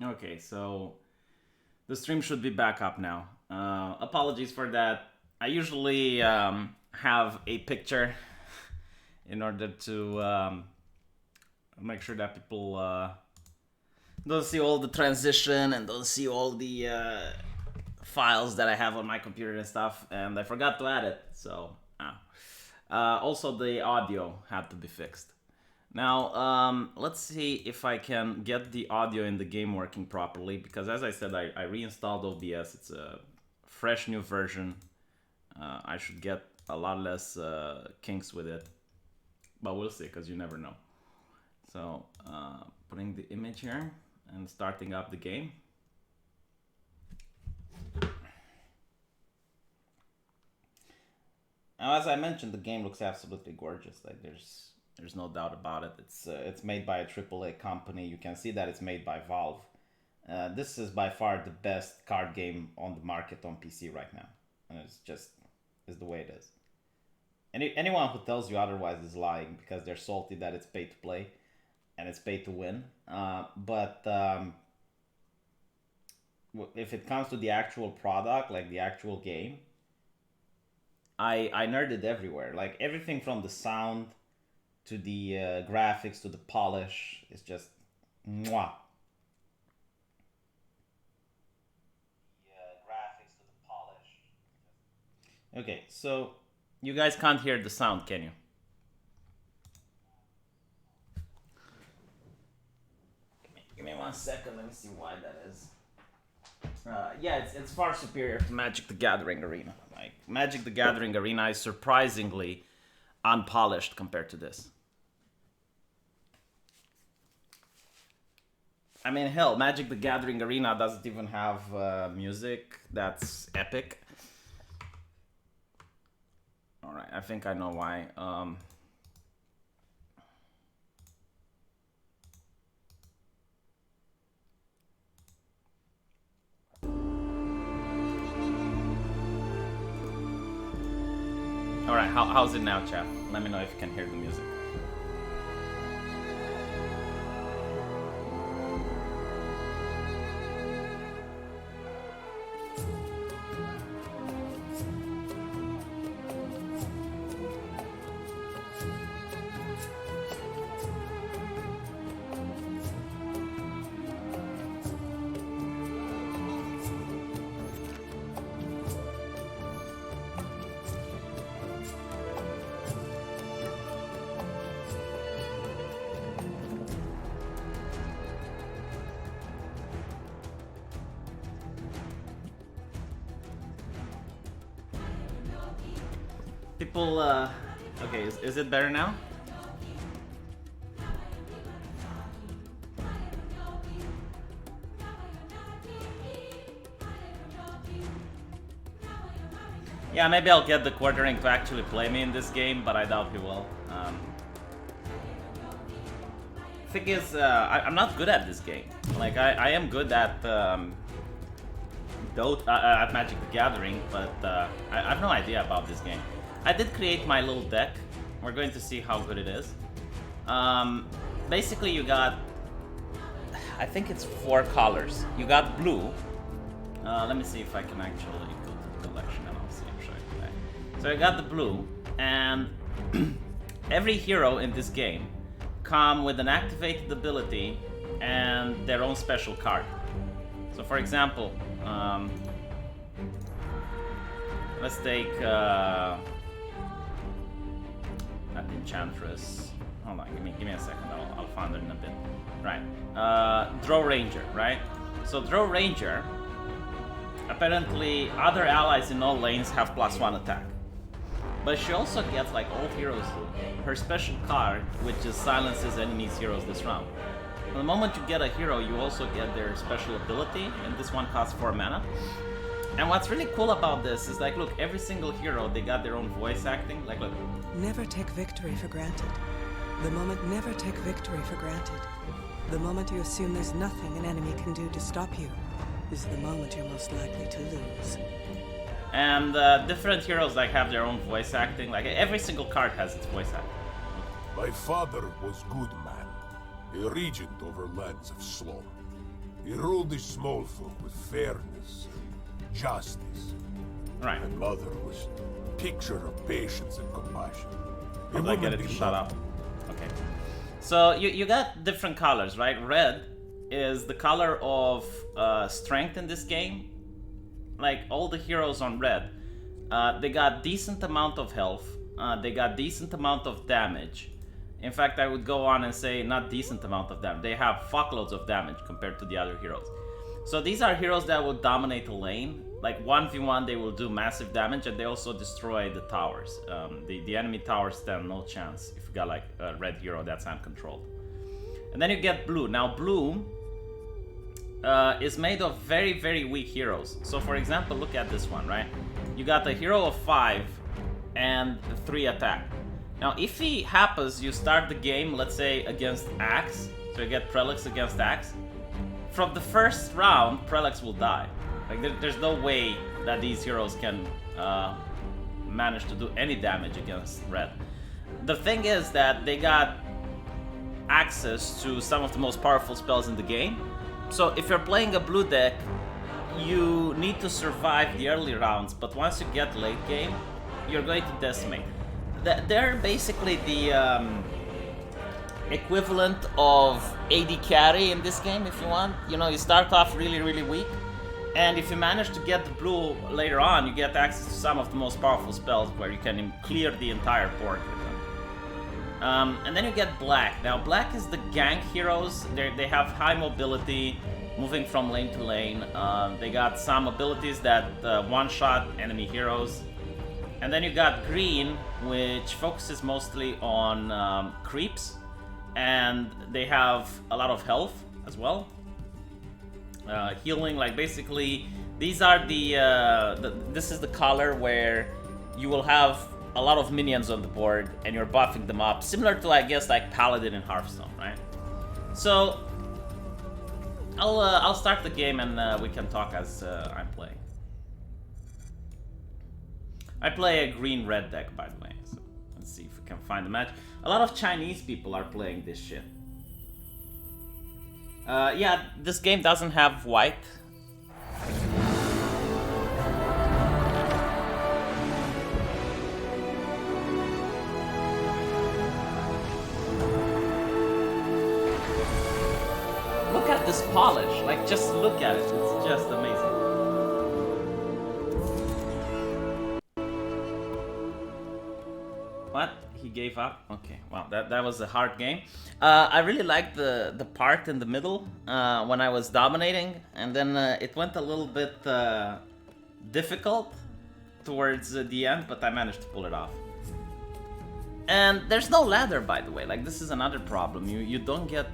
Okay, so the stream should be back up now. Apologies for that. I usually have a picture in order to make sure that people don't see all the transition and don't see all the files that I have on my computer and stuff, and I forgot to add it, so also the audio had to be fixed. Now, let's see if I can get the audio in the game working properly, because as I said, I reinstalled OBS. It's a fresh new version. I should get a lot less kinks with it, but we'll see, because you never know. So, putting the image here and starting up the game. Now, as I mentioned, the game looks absolutely gorgeous. Like there's no doubt about it. It's made by a AAA company. You can see that it's made by Valve. This is by far the best card game on the market on PC right now, and it's the way it is. Anyone who tells you otherwise is lying, because they're salty that it's pay to play and it's pay to win. But if it comes to the actual product, like the actual game, I nerded everywhere. Like everything from the sound to the graphics to the polish is just mwah. Graphics to the polish. Okay, so you guys can't hear the sound, can you? Give me 1 second. Let me see why that is. Yeah, it's far superior to Magic the Gathering Arena. Like Magic the Gathering Arena is surprisingly unpolished compared to this. I mean, hell, Magic the Gathering Arena doesn't even have music that's epic. Alright, I think I know why. Alright, how's it now, chat? Let me know if you can hear the music. People, okay, is it better now? Yeah, maybe I'll get the quartering to actually play me in this game, but I doubt he will. Thing is, I'm not good at this game. Like, I am good at Dota, at Magic the Gathering, but I have no idea about this game. I did create my little deck. We're going to see how good it is. Basically, you got, I think it's 4 colors. You got blue. Let me see if I can actually go to the collection and I'll see if I can. So I got the blue, and every hero in this game come with an activated ability and their own special card. So for example, let's take that Enchantress. Hold on, give me a second. I'll find it in a bit. Right. Draw Ranger, right? So Draw Ranger, apparently other allies in all lanes have +1 attack. But she also gets, like all heroes do, her special card, which just silences enemies' heroes this round. And the moment you get a hero, you also get their special ability, and this one costs 4 mana. And what's really cool about this is, like, look, every single hero, they got their own voice acting. Like, look. Never take victory for granted. The moment never take victory for granted. The moment you assume there's nothing an enemy can do to stop you is the moment you're most likely to lose. And different heroes, like, have their own voice acting. Like, every single card has its voice acting. My father was good man, a regent over lands of slaughter. He ruled his small folk with fairness, justice. Right. My mother was a picture of patience and compassion. How do I get it to shut up? Okay. So you got different colors, right? Red is the color of strength in this game. Like all the heroes on red, they got decent amount of health. They got decent amount of damage. In fact, I would go on and say not decent amount of damage. They have fuckloads of damage compared to the other heroes. So these are heroes that will dominate a lane. Like 1v1, they will do massive damage, and they also destroy the towers. The enemy towers stand no chance if you got like a red hero that's uncontrolled. And then you get blue. Now blue is made of very, very weak heroes. So for example, look at this one, right? You got a hero of 5 and 3 attack. Now if he happens, you start the game, let's say against Axe, so you get Prelix against Axe. From the first round, Prelix will die. Like there's no way that these heroes can manage to do any damage against red. The thing is that they got access to some of the most powerful spells in the game. So if you're playing a blue deck, you need to survive the early rounds, but once you get late game, you're going to decimate. They're basically the equivalent of AD carry in this game, if you want. You know, you start off really, really weak, and if you manage to get the blue later on, you get access to some of the most powerful spells where you can clear the entire board with them. And then you get black. Now black is the gank heroes. They have high mobility, moving from lane to lane. They got some abilities that one-shot enemy heroes. And then you got green, which focuses mostly on creeps, and they have a lot of health as well. Healing, like basically, these are this is the color where you will have a lot of minions on the board and you're buffing them up, similar to, I guess, like Paladin in Hearthstone, right? So I'll start the game and we can talk as I'm playing. I play a green-red deck, by the way, so let's see if we can find a match. A lot of Chinese people are playing this shit. Yeah, this game doesn't have white. Look at this polish, like just look at it, it's just amazing. What? He gave up? Okay, wow, that was a hard game. I really liked the part in the middle when I was dominating, and then it went a little bit difficult towards the end, but I managed to pull it off. And there's no ladder, by the way. Like, this is another problem. You don't get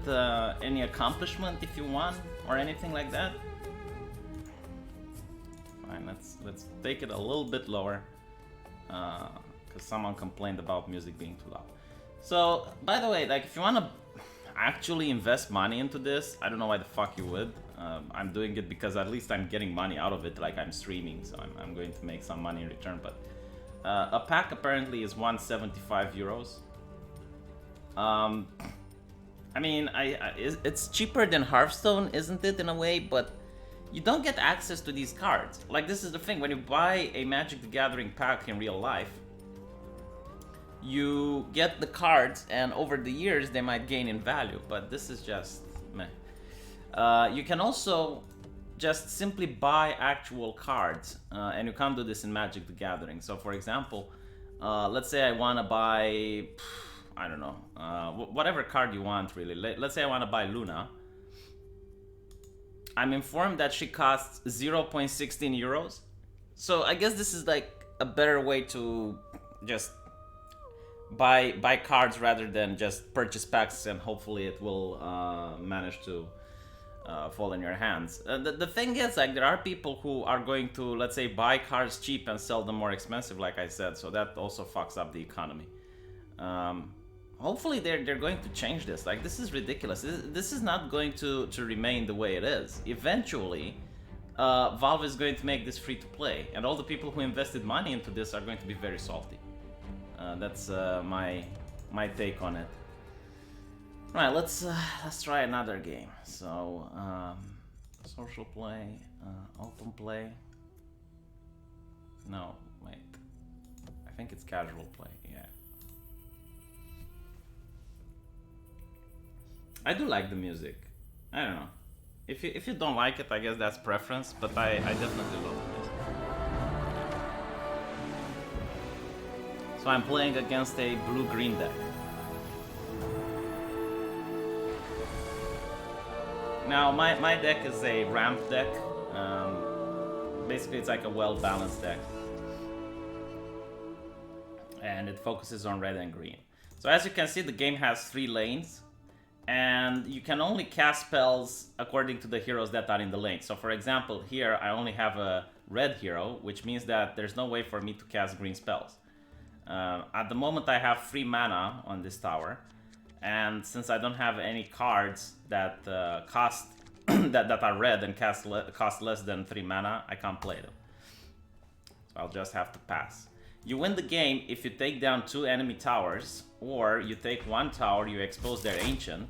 any accomplishment if you won or anything like that. Fine, let's take it a little bit lower. Because someone complained about music being too loud. So, by the way, like, if you want to actually invest money into this, I don't know why the fuck you would. I'm doing it because at least I'm getting money out of it, like I'm streaming, so I'm going to make some money in return. But a pack apparently is 175 euros. I mean, it's cheaper than Hearthstone, isn't it, in a way? But you don't get access to these cards. Like, this is the thing, when you buy a Magic the Gathering pack in real life, you get the cards, and over the years they might gain in value, but this is just meh. You can also just simply buy actual cards, and you can't do this in Magic the Gathering. So for example, let's say I want to buy, I don't know, whatever card you want really. Let's say I want to buy Luna. I'm informed that she costs 0.16 euros. So I guess this is like a better way to just buy cards rather than just purchase packs, and hopefully it will manage to fall in your hands. The thing is, like, there are people who are going to, let's say, buy cards cheap and sell them more expensive, like I said, so that also fucks up the economy. Hopefully they're going to change this. Like, this is ridiculous. This is not going to remain the way it is. Eventually, Valve is going to make this free to play, and all the people who invested money into this are going to be very salty. That's my take on it. Right, let's try another game. So Social play, open play. No, wait. I think it's casual play, yeah. I do like the music. I don't know. If you don't like it, I guess that's preference, but I definitely love the music. So I'm playing against a blue-green deck. Now, my deck is a ramp deck. Basically, it's like a well-balanced deck. And it focuses on red and green. So as you can see, the game has 3 lanes. And you can only cast spells according to the heroes that are in the lane. So for example, here I only have a red hero, which means that there's no way for me to cast green spells. At the moment I have 3 mana on this tower. And since I don't have any cards that cost that are red and cost less than 3 mana, I can't play them. So I'll just have to pass. You win the game if you take down 2 enemy towers, or you take 1 tower, you expose their ancient,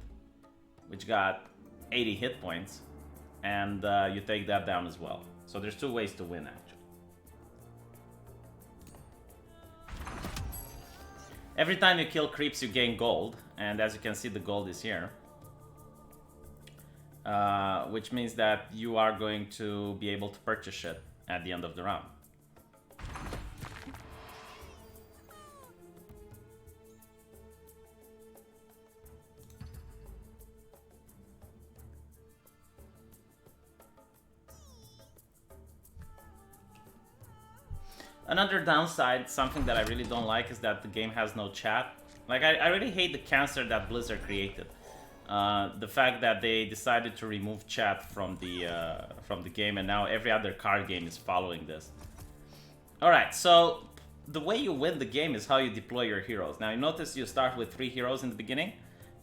which got 80 hit points, and you take that down as well. So there's 2 ways to win, actually. Every time you kill creeps, you gain gold, and as you can see, the gold is here. Which means that you are going to be able to purchase shit at the end of the round. Another downside, something that I really don't like, is that the game has no chat. Like, I really hate the cancer that Blizzard created. The fact that they decided to remove chat from the game, and now every other card game is following this. Alright, so the way you win the game is how you deploy your heroes. Now you notice you start with 3 heroes in the beginning,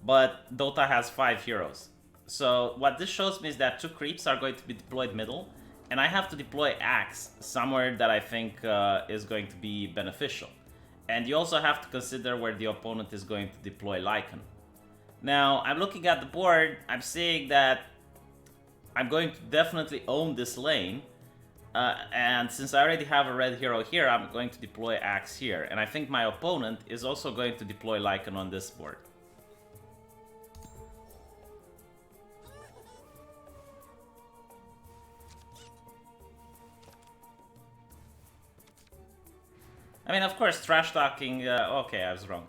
but Dota has 5 heroes. So what this shows me is that 2 creeps are going to be deployed middle, and I have to deploy Axe somewhere that I think is going to be beneficial. And you also have to consider where the opponent is going to deploy Lycan. Now, I'm looking at the board, I'm seeing that I'm going to definitely own this lane. And since I already have a red hero here, I'm going to deploy Axe here. And I think my opponent is also going to deploy Lycan on this board. I mean, of course, trash talking. Okay, I was wrong.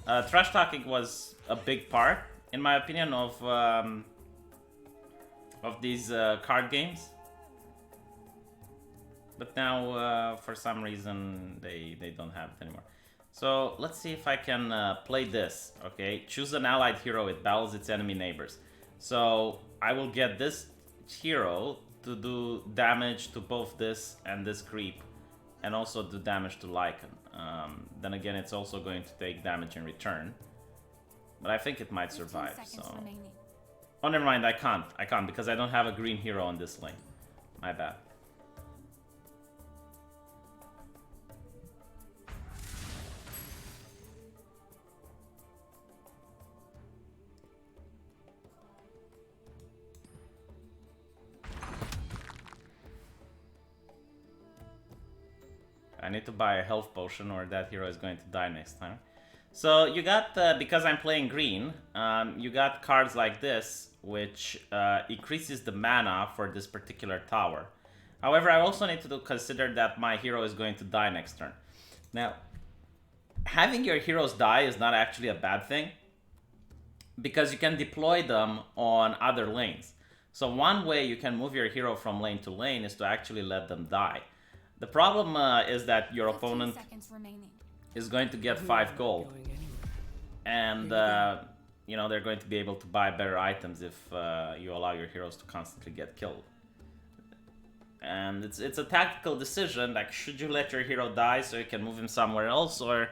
Trash talking was a big part, in my opinion, of these card games. But now, for some reason, they don't have it anymore. So let's see if I can play this. Okay, choose an allied hero. It battles its enemy neighbors. So I will get this hero to do damage to both this and this creep, and also do damage to Lycan. Then again, it's also going to take damage in return. But I think it might survive, so... Oh, never mind, I can't because I don't have a green hero on this lane. My bad. I need to buy a health potion or that hero is going to die next time. So you got, because I'm playing green, you got cards like this, which increases the mana for this particular tower. However, I also need to consider that my hero is going to die next turn. Now, having your heroes die is not actually a bad thing, because you can deploy them on other lanes. So one way you can move your hero from lane to lane is to actually let them die. The problem is that your opponent is going to get 5 gold. And, you know, they're going to be able to buy better items if you allow your heroes to constantly get killed. And it's a tactical decision, like, should you let your hero die so you can move him somewhere else, or...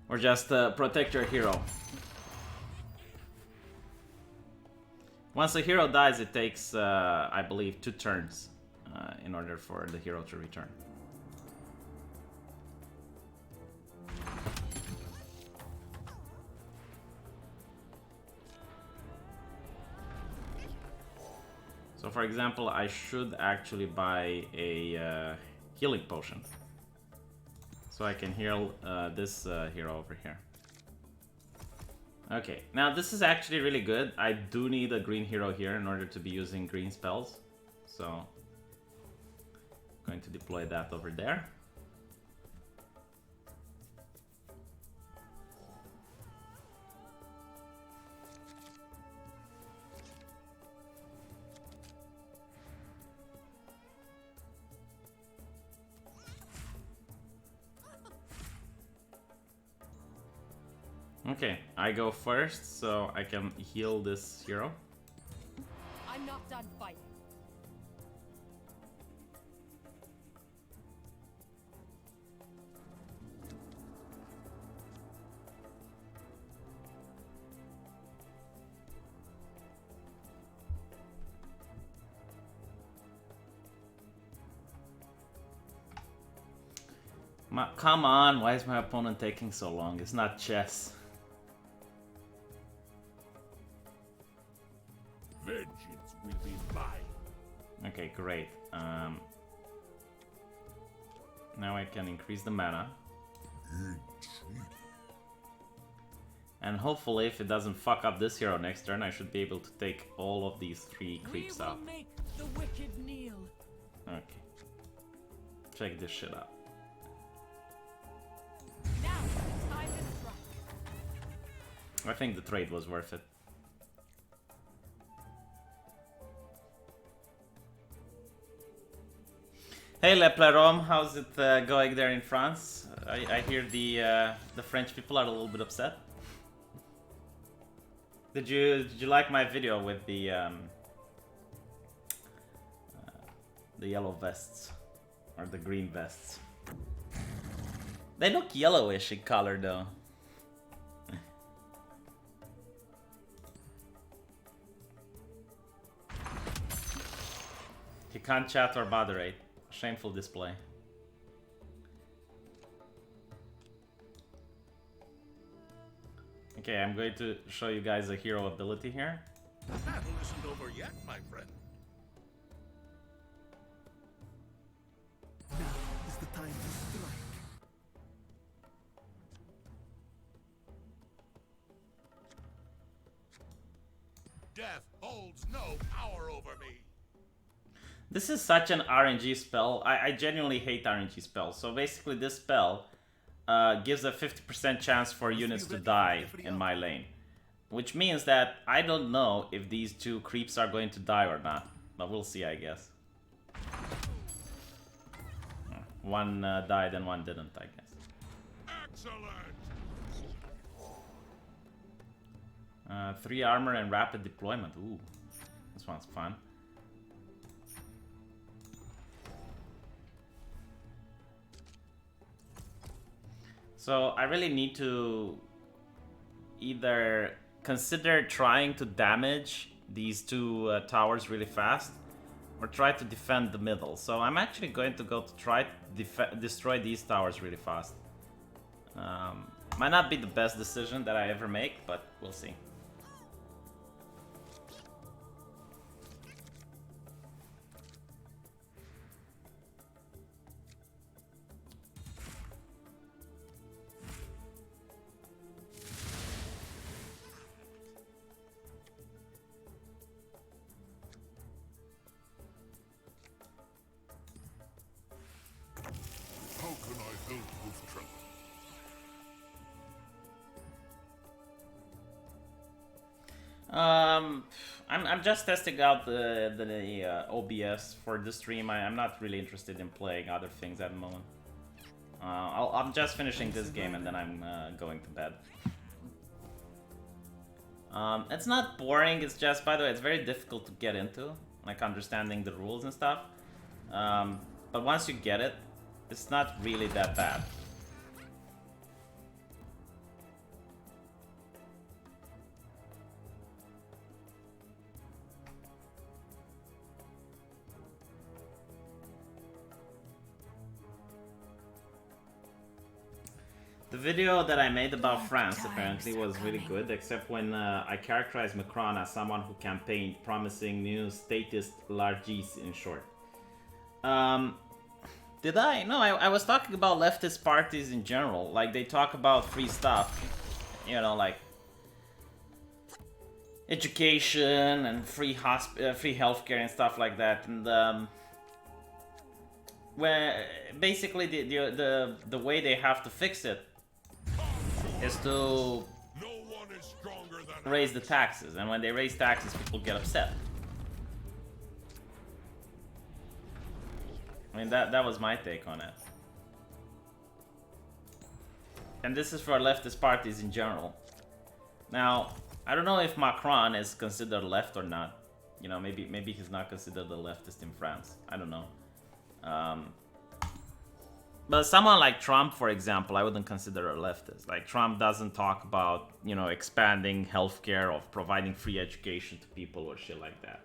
Or just protect your hero. Once a hero dies, it takes, I believe, 2 turns in order for the hero to return. So for example, I should actually buy a healing potion. So I can heal this hero over here. Okay, now this is actually really good. I do need a green hero here in order to be using green spells. So, I'm going to deploy that over there. Okay, I go first so I can heal this hero. I'm not done fighting. Come on, why is my opponent taking so long? It's not chess. Vengeance will be mine. Okay, great. Now I can increase the mana. And hopefully, if it doesn't fuck up this hero next turn, I should be able to take all of these 3 creeps out. Make the wicked kneel. Okay. Check this shit out. Now it's time to strike. I think the trade was worth it. Hey Le Plerom, how's it going there in France? I hear the French people are a little bit upset. Did you like my video with the yellow vests or the green vests? They look yellowish in color though. You can't chat or moderate. Shameful display. Okay, I'm going to show you guys a hero ability here. The battle isn't over yet, my friend. Now is the time to strike. Death holds no power over me. This is such an RNG spell. I genuinely hate RNG spells. So basically this spell gives a 50% chance for units to die in my lane. Which means that I don't know if these 2 creeps are going to die or not. But we'll see, I guess. One died and one didn't, I guess. Excellent. 3 armor and rapid deployment. Ooh, this one's fun. So I really need to either consider trying to damage these 2 towers really fast or try to defend the middle. So I'm actually going to go to try to destroy these towers really fast. Might not be the best decision that I ever make, but we'll see. How can I help with trouble? I'm just testing out the OBS for this stream. I'm not really interested in playing other things at the moment. I'm just finishing this game and then I'm going to bed. It's not boring, it's just, by the way, it's very difficult to get into, like understanding the rules and stuff. But once you get it, it's not really that bad. The video that I made about France apparently was really good, except when I characterized Macron as someone who campaigned promising new statist largesse, in short. Did I? No, I was talking about leftist parties in general. Like, they talk about free stuff, you know, like education and free healthcare and stuff like that. And where basically the way they have to fix it is to raise the taxes, and when they raise taxes, people get upset. I mean, that was my take on it. And this is for leftist parties in general. Now, I don't know if Macron is considered left or not. You know, maybe he's not considered a leftist in France. I don't know. But someone like Trump, for example, I wouldn't consider a leftist. Like, Trump doesn't talk about, you know, expanding healthcare or providing free education to people or shit like that.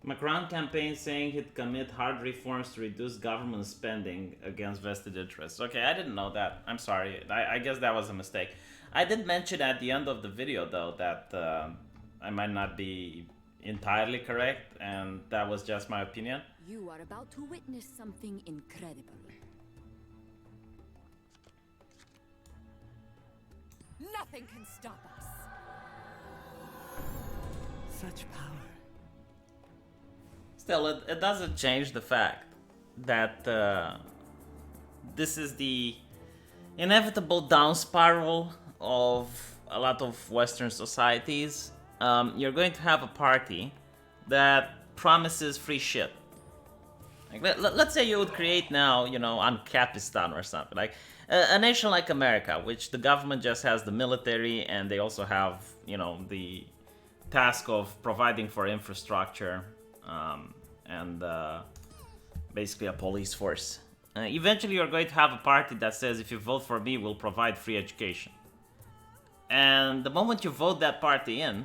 Macron campaign saying he'd commit hard reforms to reduce government spending against vested interests. Okay, I didn't know that. I'm sorry. I guess that was a mistake. I did mention at the end of the video, though, that I might not be entirely correct, and that was just my opinion. You are about to witness something incredible. Nothing can stop us. Such power. Still, it doesn't change the fact that this is the inevitable down spiral of a lot of Western societies. You're going to have a party that promises free shit. Like, let's say you would create now, you know, Ancapistan or something, like a nation like America, which the government just has the military, and they also have, you know, the task of providing for infrastructure, and basically a police force. Eventually you're going to have a party that says, if you vote for me, we'll provide free education. And the moment you vote that party in,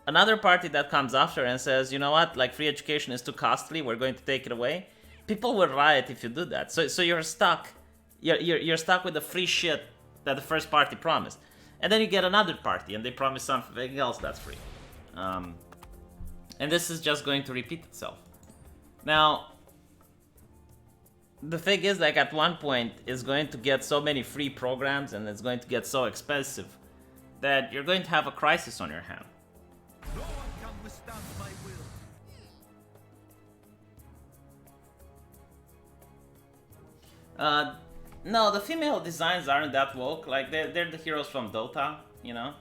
another party that comes after and says, you know what, like, free education is too costly, we're going to take it away. People will riot if you do that. So you're stuck. You're stuck with the free shit that the first party promised. And then you get another party and they promise something else that's free. And this is just going to repeat itself. Now, the thing is, like, at one point, it's going to get so many free programs and it's going to get so expensive that you're going to have a crisis on your hand. No one can withstand my will. No, the female designs aren't that woke. Like, they're the heroes from Dota, you know?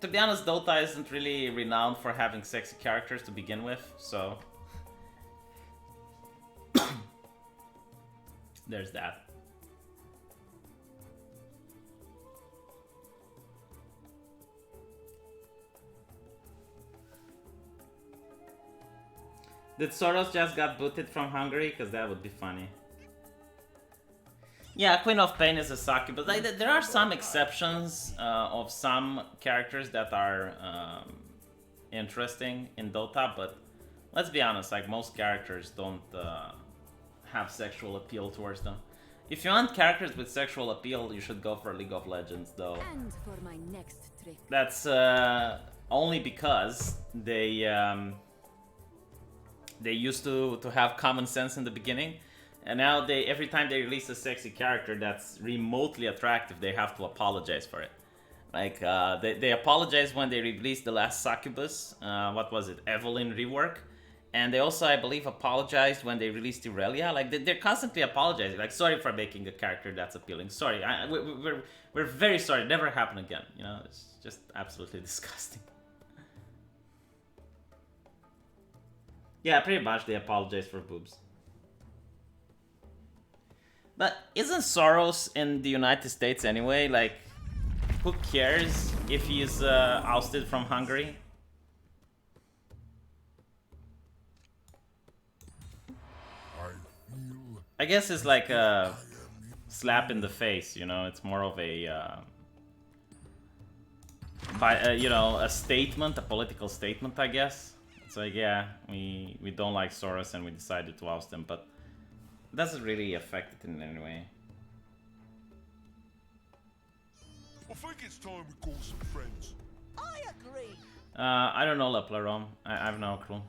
To be honest, Dota isn't really renowned for having sexy characters to begin with, so there's that. Did Soros just got booted from Hungary? Because that would be funny. Yeah, Queen of Pain is a succubus. Like, there are some exceptions of some characters that are interesting in Dota, but let's be honest, like, most characters don't have sexual appeal towards them. If you want characters with sexual appeal, you should go for League of Legends, though. And for my next trick. That's only because they used to have common sense in the beginning. And now every time they release a sexy character that's remotely attractive, they have to apologize for it. Like, they apologized when they released the last succubus, what was it, Evelyn rework, And they also, I believe, apologized when they released Irelia. Like, they're constantly apologizing. Like, sorry for making a character that's appealing. Sorry, we're very sorry. Never happen again. You know, it's just absolutely disgusting. Yeah, pretty much they apologize for boobs. But isn't Soros in the United States anyway? Like, who cares if he's ousted from Hungary? I guess it's like a slap in the face, you know. It's more of a, you know, a statement, a political statement, I guess. It's like, yeah, we don't like Soros and we decided to oust him, but it doesn't really affect it in any way. I think it's time we call some friends. I agree. I don't know, La Plarom. I have no clue.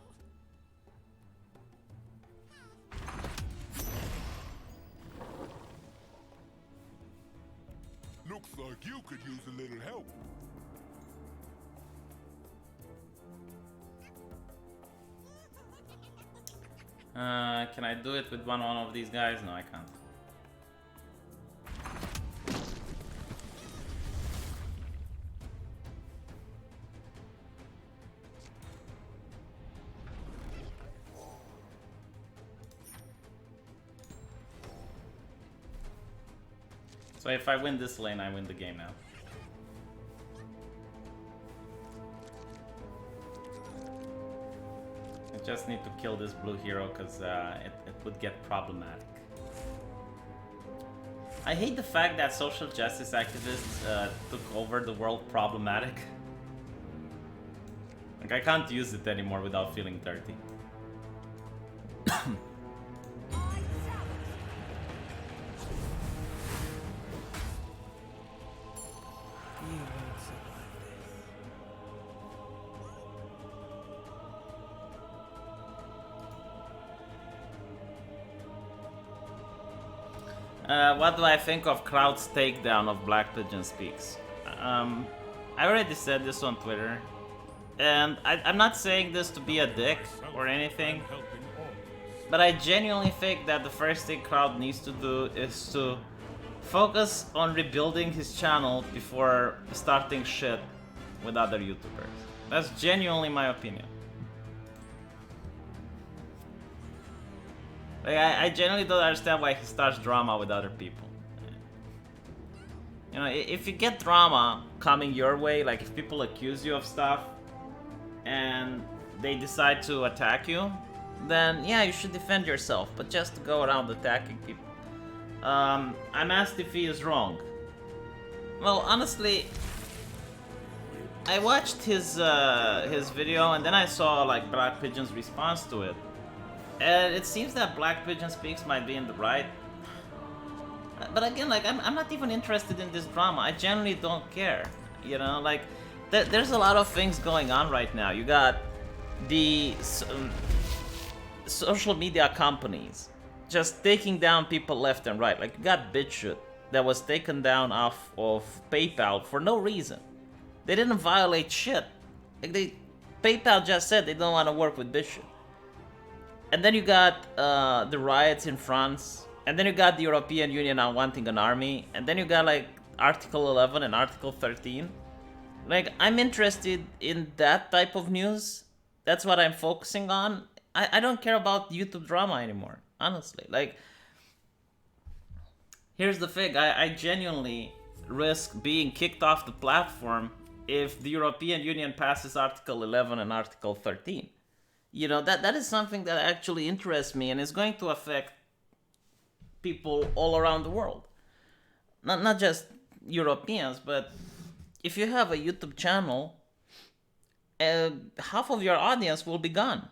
Looks like you could use a little help. Can I do it with one of these guys? No, I can't. So if I win this lane, I win the game now. I just need to kill this blue hero because it would get problematic. I hate the fact that social justice activists took over the world problematic. Like, I can't use it anymore without feeling dirty. What do I think of Crowd's takedown of Black Pigeon Speaks? I already said this on Twitter, and I'm not saying this to be a dick or anything, but I genuinely think that the first thing Crowd needs to do is to focus on rebuilding his channel before starting shit with other YouTubers. That's genuinely my opinion. Like, I genuinely don't understand why he starts drama with other people. You know, if you get drama coming your way, like if people accuse you of stuff and they decide to attack you, then yeah, you should defend yourself. But just to go around attacking people. I'm asked if he is wrong. Well, honestly, I watched his video and then I saw like Black Pigeon's response to it. And it seems that Black Pigeon Speaks might be in the right. But again, like, I'm not even interested in this drama. I generally don't care. You know, like, there's a lot of things going on right now. You got the social media companies just taking down people left and right. Like, you got BitChute that was taken down off of PayPal for no reason. They didn't violate shit. Like, PayPal just said they don't want to work with BitChute. And then you got the riots in France, and then you got the European Union now wanting an army, and then you got like Article 11 and Article 13. Like, I'm interested in that type of news. That's what I'm focusing on. I don't care about YouTube drama anymore, honestly. Like, here's the thing, I genuinely risk being kicked off the platform if the European Union passes Article 11 and Article 13. You know, that is something that actually interests me and is going to affect people all around the world. Not just Europeans, but if you have a YouTube channel, half of your audience will be gone.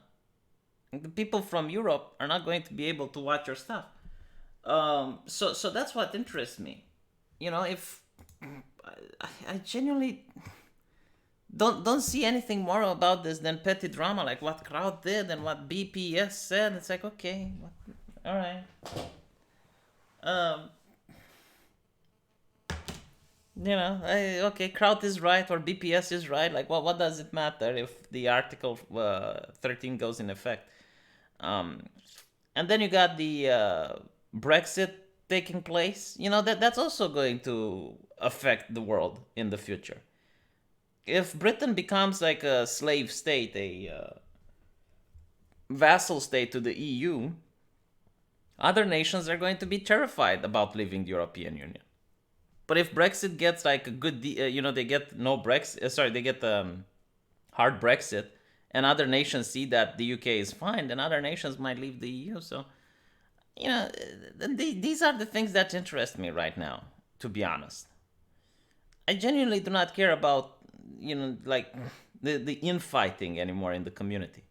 The people from Europe are not going to be able to watch your stuff. So that's what interests me. You know, if I genuinely don't see anything more about this than petty drama, like what Crowd did and what BPS said. It's like, okay, all right. You know, okay, Crowd is right or BPS is right. Like, what does it matter if the Article 13 goes in effect? And then you got the Brexit taking place. That's also going to affect the world in the future. If Britain becomes like a slave state, a vassal state to the EU, other nations are going to be terrified about leaving the European Union. But if Brexit gets like a good, they get no Brexit. They get hard Brexit, and other nations see that the UK is fine, then other nations might leave the EU. So, these are the things that interest me right now, to be honest. I genuinely do not care about, like the infighting anymore in the community.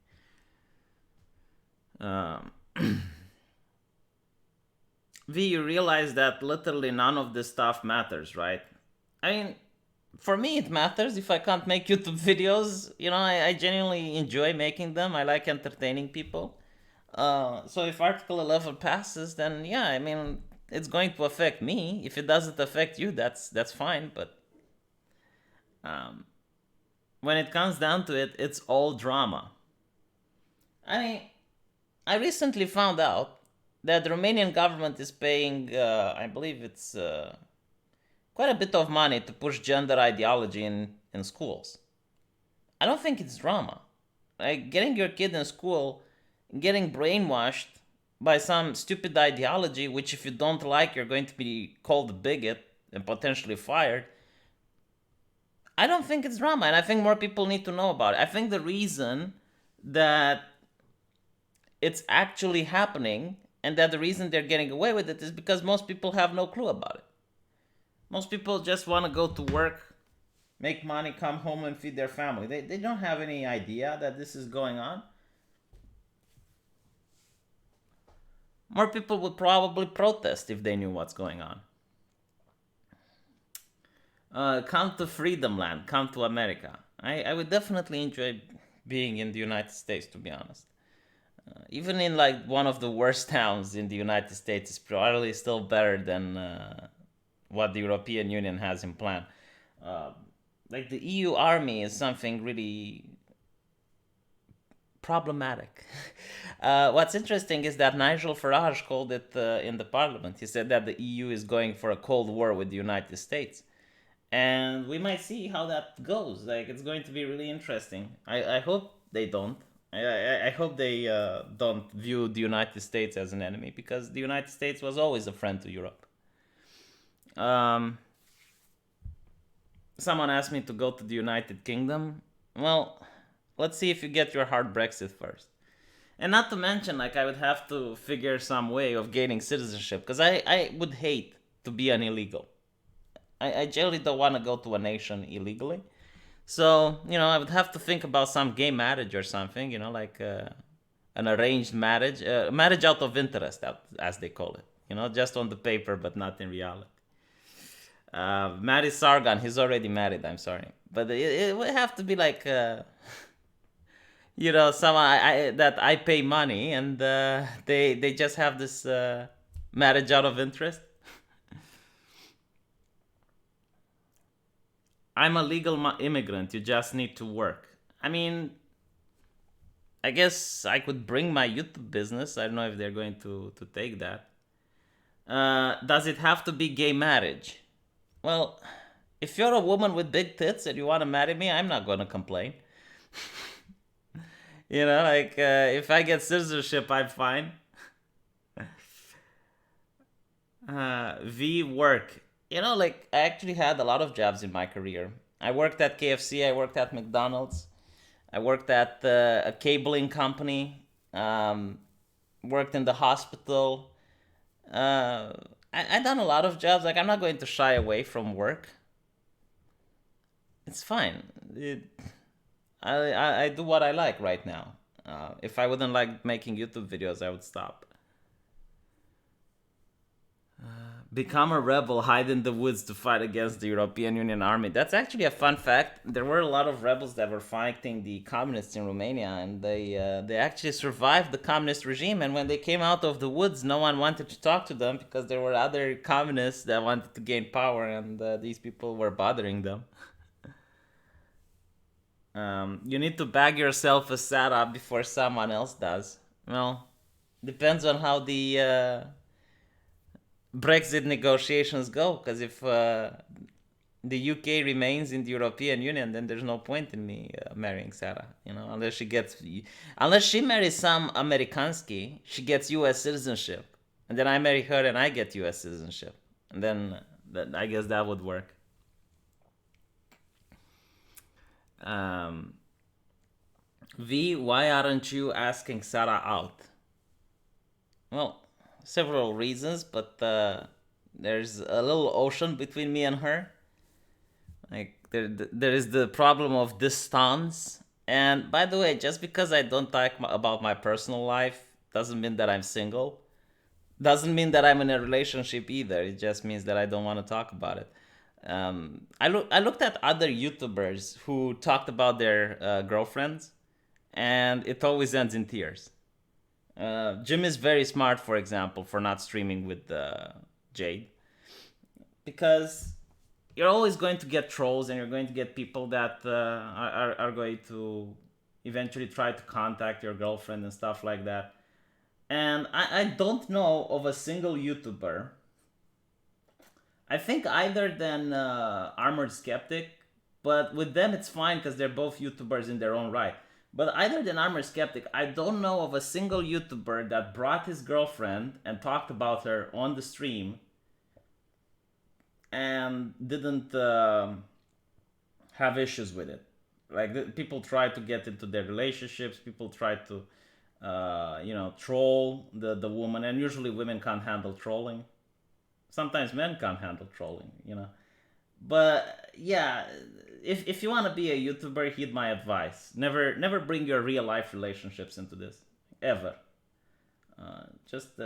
V, you realize that literally none of this stuff matters, right? I mean, for me it matters if I can't make YouTube videos. I genuinely enjoy making them. I like entertaining people. So if Article 11 passes, then yeah, I mean, it's going to affect me. If it doesn't affect you, that's fine. But when it comes down to it, it's all drama. I mean, I recently found out that the Romanian government is paying, I believe it's quite a bit of money to push gender ideology in schools. I don't think it's drama. Like, getting your kid in school, getting brainwashed by some stupid ideology, which if you don't like, you're going to be called a bigot and potentially fired. I don't think it's drama, and I think more people need to know about it. I think the reason that it's actually happening and that the reason they're getting away with it is because most people have no clue about it. Most people just want to go to work, make money, come home and feed their family. They don't have any idea that this is going on. More people would probably protest if they knew what's going on. Come to Freedom Land, come to America. I would definitely enjoy being in the United States, to be honest. Even in like one of the worst towns in the United States, is probably still better than what the European Union has in plan. Like the EU army is something really problematic. What's interesting is that Nigel Farage called it in the parliament. He said that the EU is going for a Cold War with the United States. And we might see how that goes. Like, it's going to be really interesting. I hope they don't. I hope they don't view the United States as an enemy, because the United States was always a friend to Europe. Someone asked me to go to the United Kingdom. Well, let's see if you get your hard Brexit first. And not to mention, like, I would have to figure some way of gaining citizenship, because I would hate to be an illegal. I generally don't want to go to a nation illegally. So, I would have to think about some gay marriage or something, like an arranged marriage. Marriage out of interest, as they call it. Just on the paper, but not in reality. Marry Sargon, he's already married, I'm sorry. But it would have to be like, someone that I pay money and they just have this marriage out of interest. I'm a legal immigrant, you just need to work. I mean, I guess I could bring my YouTube business. I don't know if they're going to take that. Does it have to be gay marriage? Well, if you're a woman with big tits and you want to marry me, I'm not going to complain. If I get citizenship, I'm fine. V, work. I actually had a lot of jobs in my career. I worked at KFC, I worked at McDonald's, I worked at a cabling company, worked in the hospital. I done a lot of jobs. Like, I'm not going to shy away from work. It's fine. I do what I like right now. If I wouldn't like making YouTube videos, I would stop. Become a rebel, hide in the woods to fight against the European Union army. That's actually a fun fact. There were a lot of rebels that were fighting the communists in Romania, and they actually survived the communist regime. And when they came out of the woods, no one wanted to talk to them because there were other communists that wanted to gain power, and these people were bothering them. You need to bag yourself a setup before someone else does. Well, depends on how the Brexit negotiations go. Because if the UK remains in the European Union, then there's no point in me marrying Sarah. Unless she marries some Amerikansky, she gets U.S. citizenship, and then I marry her and I get U.S. citizenship, and then I guess that would work. Um, V, why aren't you asking Sarah out? Well, several reasons, but there's a little ocean between me and her. Like there is the problem of distance. And by the way, just because I don't talk about my personal life doesn't mean that I'm single. Doesn't mean that I'm in a relationship either. It just means that I don't want to talk about it. I looked at other YouTubers who talked about their girlfriends, and it always ends in tears. Jim is very smart, for example, for not streaming with Jade, because you're always going to get trolls and you're going to get people that are going to eventually try to contact your girlfriend and stuff like that. And I don't know of a single YouTuber, I think either than Armored Skeptic, but with them it's fine because they're both YouTubers in their own right. But either than Armored Skeptic, I don't know of a single YouTuber that brought his girlfriend and talked about her on the stream and didn't have issues with it. Like people try to get into their relationships, people try to, troll the woman, and usually women can't handle trolling. Sometimes men can't handle trolling. But yeah, if you want to be a YouTuber, heed my advice. Never bring your real life relationships into this, ever. Just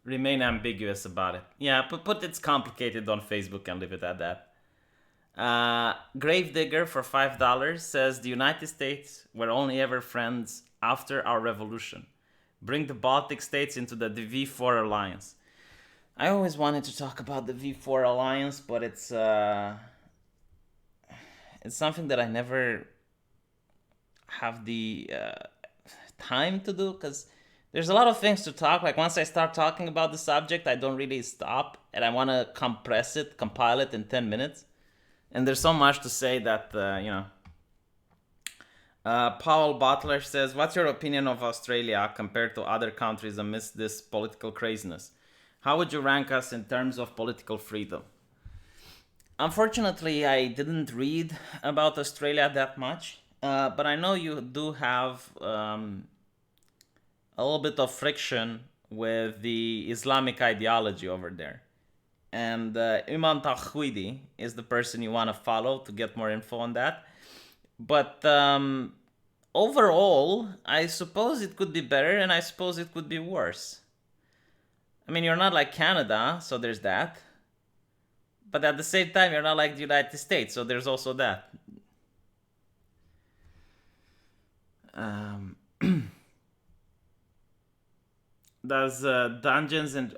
remain ambiguous about it. Yeah, put it's complicated on Facebook and leave it at that. Gravedigger for $5 says the United States were only ever friends after our revolution. Bring the Baltic states into the V4 alliance. I always wanted to talk about the V4 alliance, but it's something that I never have the time to do, because there's a lot of things to talk. Like once I start talking about the subject, I don't really stop, and I want to compile it in 10 minutes. And there's so much to say that, Paul Butler says, what's your opinion of Australia compared to other countries amidst this political craziness? How would you rank us in terms of political freedom? Unfortunately, I didn't read about Australia that much, but I know you do have a little bit of friction with the Islamic ideology over there. And Imam Tawhidi is the person you want to follow to get more info on that. But overall, I suppose it could be better, and I suppose it could be worse. I mean, you're not like Canada, so there's that. But at the same time, you're not like the United States, so there's also that. Does Dungeons and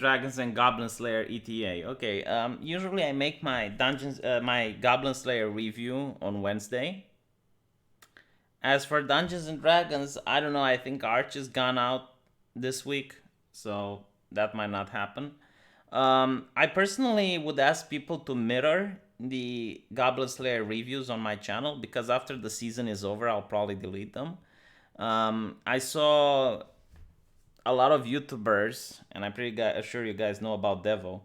Dragons and Goblin Slayer ETA? Okay. Usually I make my my Goblin Slayer review on Wednesday. As for Dungeons and Dragons, I don't know. I think Arch has gone out this week, so that might not happen. I personally would ask people to mirror the Goblin Slayer reviews on my channel, because after the season is over, I'll probably delete them. I saw a lot of YouTubers, and I'm pretty sure you guys know about Devo.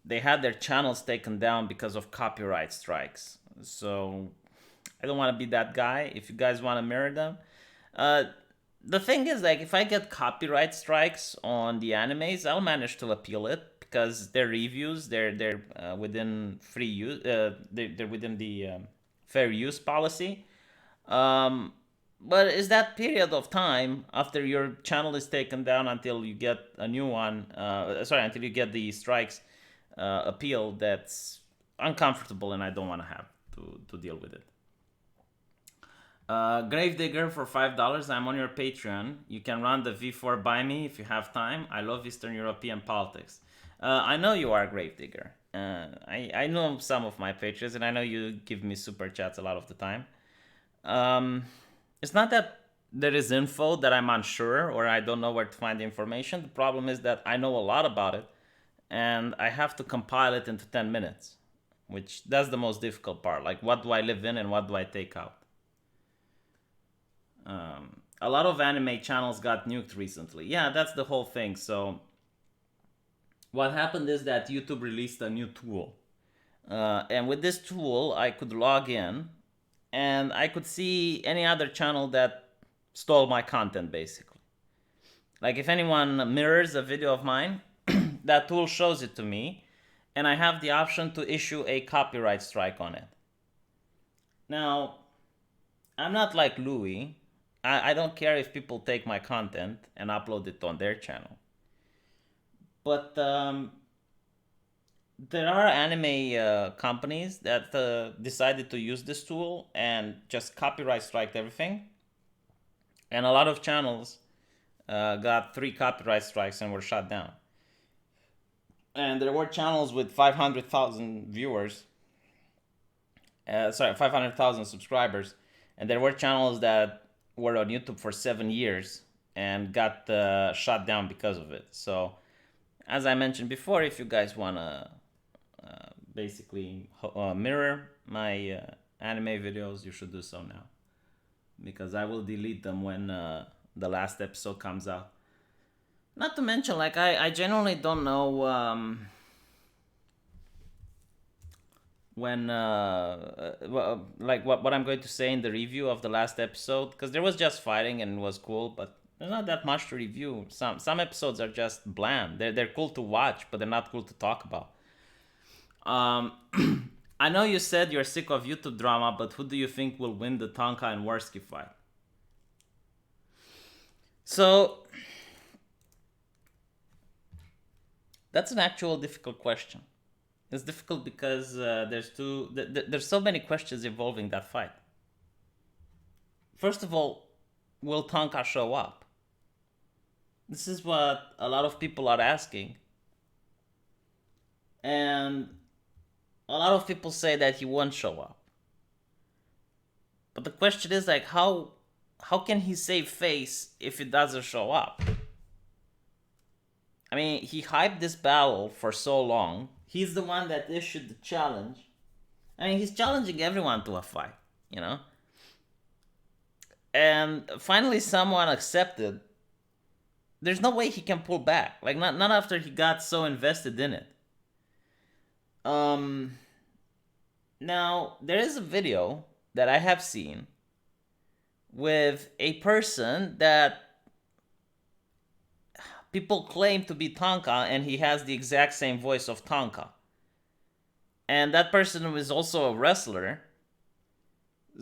They had their channels taken down because of copyright strikes. So I don't want to be that guy. If you guys want to mirror them, the thing is, like, if I get copyright strikes on the animes, I'll manage to appeal it, because their reviews, they're within free use. They're within the fair use policy. But is that period of time after your channel is taken down until you get a new one? Until you get the strikes appeal, that's uncomfortable, and I don't want to have to deal with it. Gravedigger for $5. I'm on your Patreon. You can run the V4 by me if you have time. I love Eastern European politics. I know you are, Gravedigger. I know some of my patrons, and I know you give me super chats a lot of the time. It's not that there is info that I'm unsure or I don't know where to find the information. The problem is that I know a lot about it and I have to compile it into 10 minutes, which that's the most difficult part. Like, what do I live in and what do I take out? A lot of anime channels got nuked recently. Yeah, that's the whole thing. So what happened is that YouTube released a new tool. And with this tool, I could log in and I could see any other channel that stole my content, basically. Like, if anyone mirrors a video of mine, that tool shows it to me, and I have the option to issue a copyright strike on it. Now, I'm not like Louis. I don't care if people take my content and upload it on their channel. But there are anime companies that decided to use this tool and just copyright strike everything. And a lot of channels got 3 copyright strikes and were shut down. And there were channels with 500,000 viewers. 500,000 subscribers. And there were channels that were on YouTube for 7 years and got shut down because of it. So, as I mentioned before, if you guys want to basically mirror my anime videos, you should do so now. Because I will delete them when the last episode comes out. Not to mention, like, I genuinely don't know when, like, what I'm going to say in the review of the last episode. Because there was just fighting and it was cool, but there's not that much to review. Some episodes are just bland. They're cool to watch, but they're not cool to talk about. I know you said you're sick of YouTube drama, but who do you think will win the Tanka and Worski fight? So, that's an actual difficult question. It's difficult because there's so many questions involving that fight. First of all, will Tanka show up? This is what a lot of people are asking. And a lot of people say that he won't show up. But the question is, like, how can he save face if he doesn't show up? I mean, he hyped this battle for so long. He's the one that issued the challenge. I mean, he's challenging everyone to a fight, you know? And finally someone accepted. There's no way he can pull back. Like, not after he got so invested in it. Now, there is a video that I have seen with a person that people claim to be Tanka, and he has the exact same voice of Tanka. And that person was also a wrestler.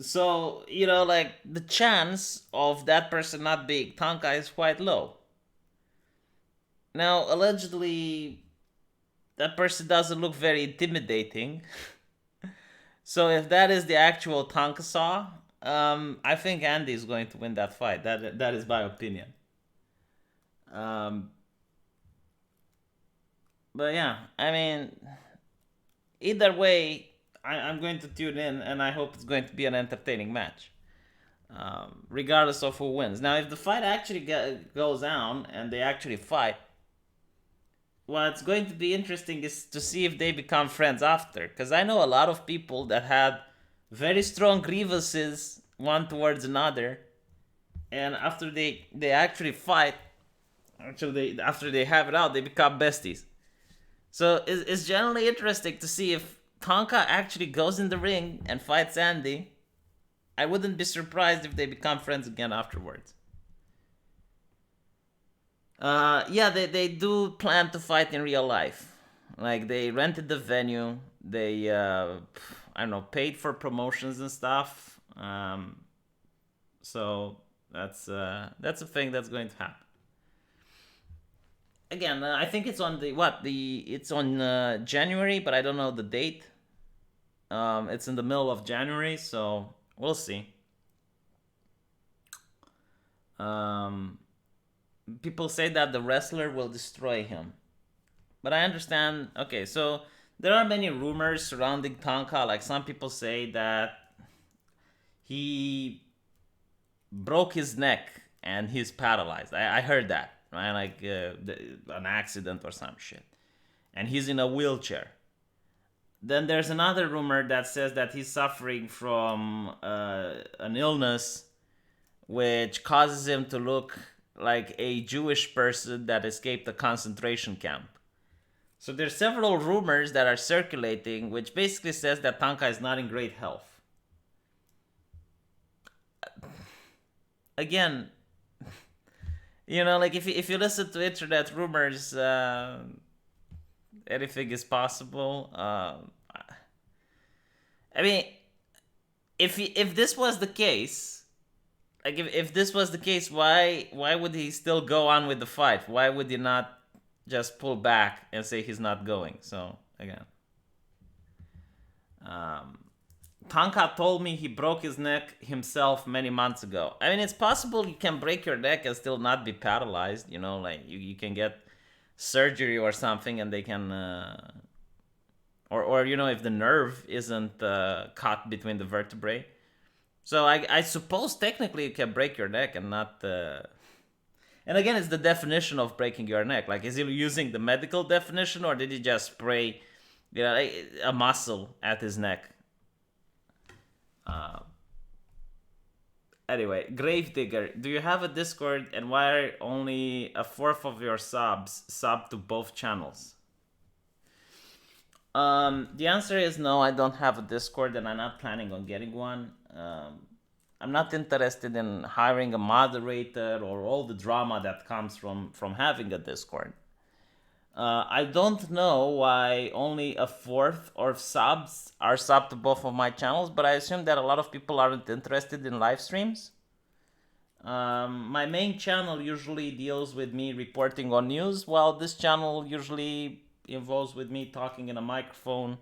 So, you know, like, the chance of that person not being Tanka is quite low. Now, allegedly, that person doesn't look very intimidating. So if that is the actual Tanka saw, I think Andy is going to win that fight. That is my opinion. But yeah, I mean, either way, I'm going to tune in, and I hope it's going to be an entertaining match, regardless of who wins. Now, if the fight actually goes down and they actually fight, what's going to be interesting is to see if they become friends after. Because I know a lot of people that had very strong grievances one towards another, and after they actually fight, after they have it out, they become besties. So it's generally interesting to see if Tanka actually goes in the ring and fights Andy. I wouldn't be surprised if they become friends again afterwards. Yeah, they do plan to fight in real life. Like, they rented the venue. They, I don't know, paid for promotions and stuff. So that's a thing that's going to happen. Again, I think it's on it's on January, but I don't know the date. It's in the middle of January, so we'll see. People say that the wrestler will destroy him. But I understand, okay, so there are many rumors surrounding Tanka. Like, some people say that he broke his neck and he's paralyzed. I heard that, right? Like an accident or some shit. And he's in a wheelchair. Then there's another rumor that says that he's suffering from an illness which causes him to look like a Jewish person that escaped a concentration camp. So there's several rumors that are circulating, which basically says that Tanka is not in great health. Again, like if you listen to internet rumors, anything is possible. I mean, if this was the case, like if this was the case, why would he still go on with the fight? Why would he not just pull back and say he's not going? So again, Tanka told me he broke his neck himself many months ago. I mean, it's possible you can break your neck and still not be paralyzed. Like you can get surgery or something, and they can, or if the nerve isn't caught between the vertebrae. So I suppose technically you can break your neck and not. And again, it's the definition of breaking your neck. Like, is he using the medical definition, or did he just spray, a muscle at his neck? Anyway, Gravedigger, do you have a Discord, and why are only a fourth of your subs sub to both channels? The answer is no, I don't have a Discord, and I'm not planning on getting one. I'm not interested in hiring a moderator or all the drama that comes from having a Discord. I don't know why only a fourth of subs are subbed to both of my channels, but I assume that a lot of people aren't interested in live streams. My main channel usually deals with me reporting on news, while this channel usually involves with me talking in a microphone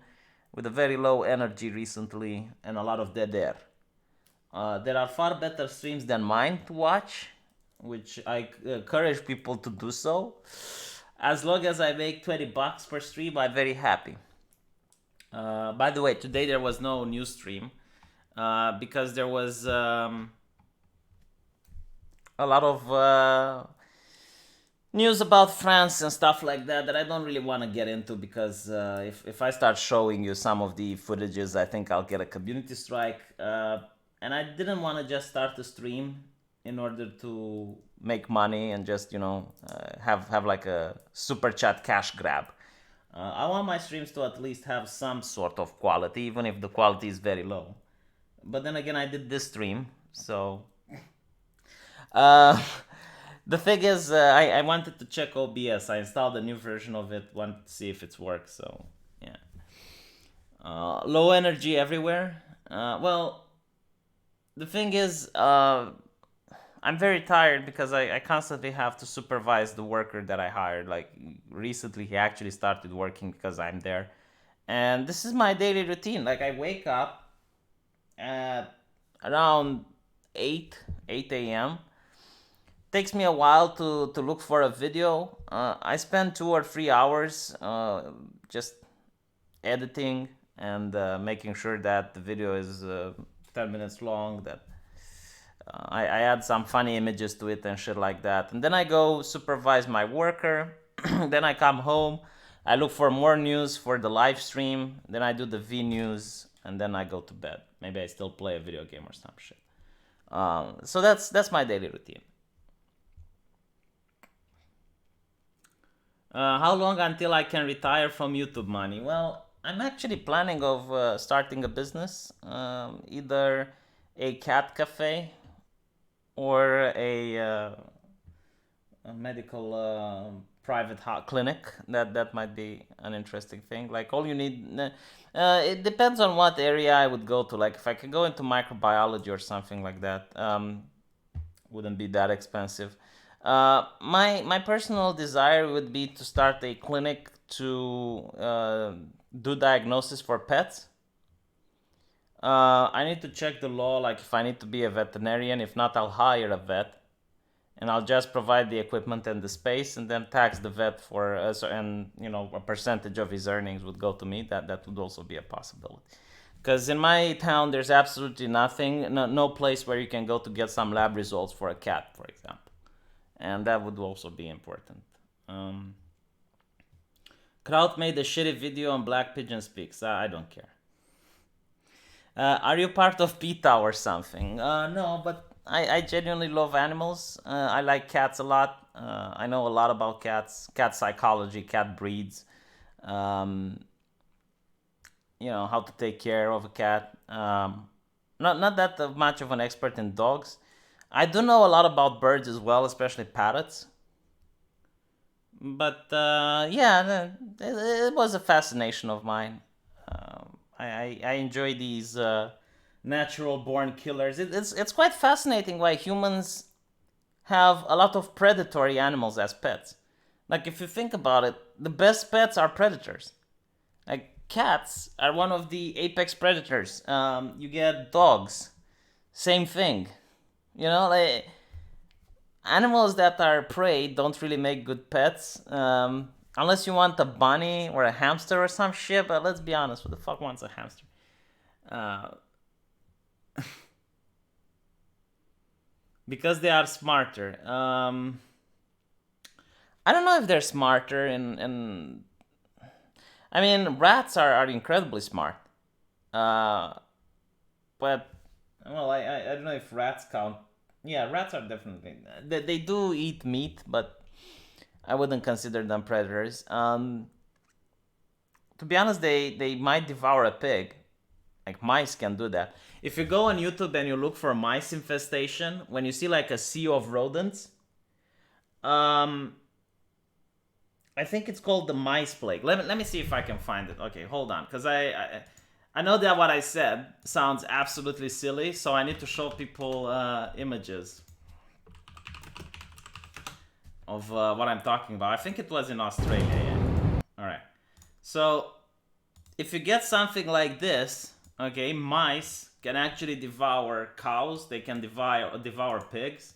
with a very low energy recently and a lot of dead air. There are far better streams than mine to watch, which I encourage people to do so. As long as I make $20 per stream, I'm very happy. By the way, today there was no news stream because there was a lot of news about France and stuff like that I don't really want to get into, because if I start showing you some of the footages, I think I'll get a community strike. And I didn't want to just start a stream in order to make money and just, have like a super chat cash grab. I want my streams to at least have some sort of quality, even if the quality is very low. But then again, I did this stream, so... the thing is, I wanted to check OBS. I installed a new version of it, wanted to see if it works, so yeah. Low energy everywhere. Well, the thing is, I'm very tired because I constantly have to supervise the worker that I hired. Like, recently he actually started working because I'm there. And this is my daily routine. Like, I wake up at around 8 a.m. Takes me a while to look for a video. I spend 2 or 3 hours just editing and making sure that the video is 10 minutes long, that I add some funny images to it and shit like that. And then I go supervise my worker. Then I come home. I look for more news for the live stream. Then I do the V news, and then I go to bed. Maybe I still play a video game or some shit. So that's my daily routine. How long until I can retire from YouTube money? Well, I'm actually planning of starting a business, either a cat cafe or a medical private clinic. That might be an interesting thing. Like, all you need, it depends on what area I would go to. Like, if I could go into microbiology or something like that, wouldn't be that expensive. My personal desire would be to start a clinic to do diagnosis for pets. I need to check the law, like if I need to be a veterinarian. If not, I'll hire a vet, and I'll just provide the equipment and the space, and then tax the vet for us, and a percentage of his earnings would go to me. That would also be a possibility. Because in my town, there's absolutely nothing, no place where you can go to get some lab results for a cat, for example. And that would also be important. Kraut made a shitty video on Black Pigeon Speaks. I don't care. Are you part of PETA or something? No, but I genuinely love animals. I like cats a lot. I know a lot about cats, cat psychology, cat breeds. Um, how to take care of a cat. Not that much of an expert in dogs. I do know a lot about birds as well, especially parrots. But yeah, it was a fascination of mine. I enjoy these natural born killers. It's quite fascinating why humans have a lot of predatory animals as pets. Like if you think about it, the best pets are predators. Like cats are one of the apex predators. You get dogs, same thing. Like animals that are prey don't really make good pets. Unless you want a bunny or a hamster or some shit, but let's be honest, who the fuck wants a hamster? Uh, because they are smarter. I don't know if they're smarter in I mean, rats are incredibly smart. Uh, but, well, I don't know if rats count. Yeah, rats are definitely. They do eat meat, but I wouldn't consider them predators. To be honest, they might devour a pig. Like mice can do that. If you go on YouTube and you look for mice infestation, when you see like a sea of rodents, um, I think it's called the mice plague. Let me see if I can find it. Okay, hold on, because I know that what I said sounds absolutely silly, so I need to show people images of what I'm talking about. I think it was in Australia. Yeah. All right. So if you get something like this, okay, mice can actually devour cows. They can devour pigs.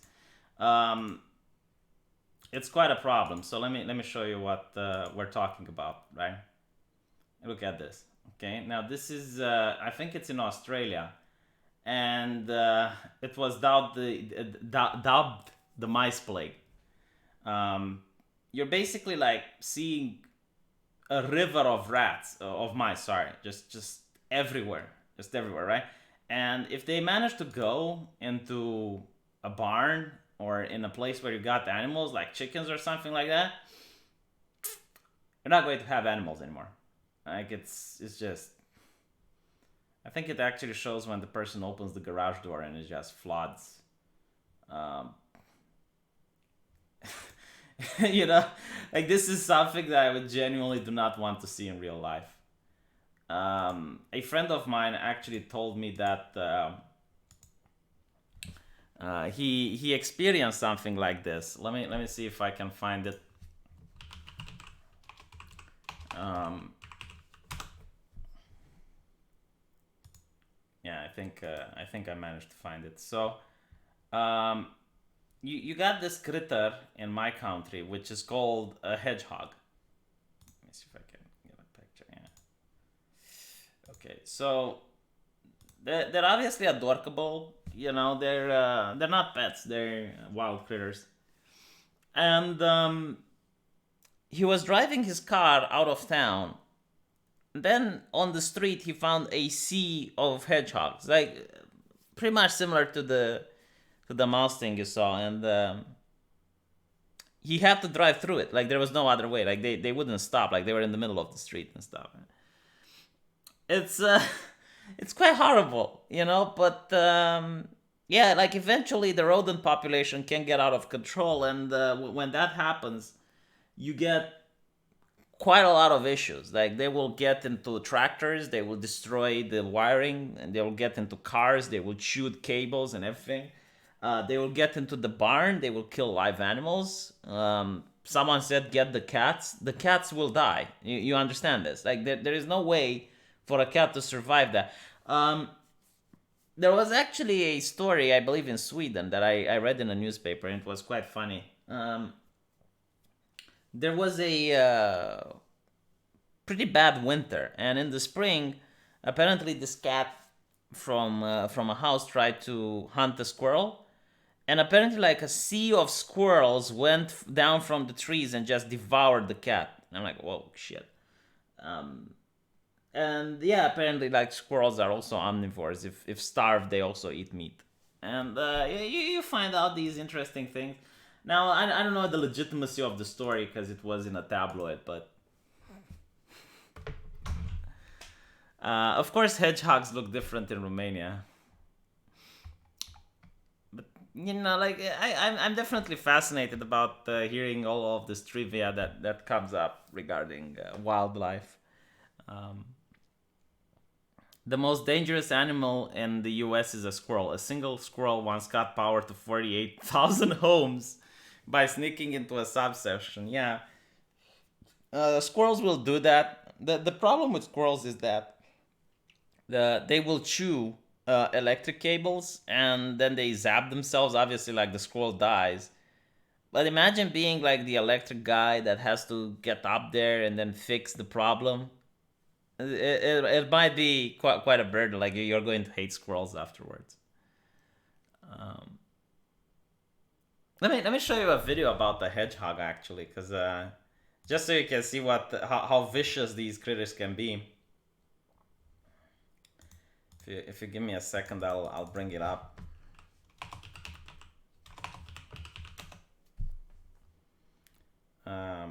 It's quite a problem. So let me show you what we're talking about, right? Look at this. Okay, now this is I think it's in Australia, and it was dubbed the mice plague. You're basically like seeing a river of rats, of mice. Sorry, just everywhere, right? And if they manage to go into a barn or in a place where you got animals like chickens or something like that, you're not going to have animals anymore. Like it's just. I think it actually shows when the person opens the garage door and it just floods. Like this is something that I would genuinely do not want to see in real life. A friend of mine actually told me that he experienced something like this. Let me see if I can find it. Yeah, I think I managed to find it. So, you got this critter in my country, which is called a hedgehog. Let me see if I can get a picture. Yeah. Okay, so they're obviously adorable. They're not pets. They're wild critters. And he was driving his car out of town. Then on the street he found a sea of hedgehogs, like pretty much similar to the mouse thing you saw, and he had to drive through it. Like there was no other way. Like they wouldn't stop. Like they were in the middle of the street and stuff. It's it's quite horrible, But yeah, like eventually the rodent population can get out of control, and when that happens, you get quite a lot of issues. Like they will get into tractors, they will destroy the wiring, and they will get into cars, they will shoot cables and everything. They will get into the barn, they will kill live animals. Someone said get the cats. The cats will die. You understand this? Like there is no way for a cat to survive that. There was actually a story, I believe in Sweden, that I read in a newspaper, and it was quite funny. There was a pretty bad winter, and in the spring, apparently this cat from a house tried to hunt a squirrel, and apparently like a sea of squirrels went down from the trees and just devoured the cat. And I'm like, whoa, shit. And yeah, apparently like squirrels are also omnivores. If starved, they also eat meat. And you find out these interesting things. Now, I don't know the legitimacy of the story because it was in a tabloid, but of course hedgehogs look different in Romania. But you know, like I'm definitely fascinated about hearing all of this trivia that comes up regarding wildlife. The most dangerous animal in the US is a squirrel. A single squirrel once got power to 48,000 homes by sneaking into a subsection. Yeah. Squirrels will do that. The problem with squirrels is that they will chew electric cables and then they zap themselves. Obviously, like the squirrel dies. But imagine being like the electric guy that has to get up there and then fix the problem. It might be quite a burden. Like you're going to hate squirrels afterwards. Let me show you a video about the hedgehog actually, because just so you can see how vicious these critters can be. If you give me a second, I'll bring it up. I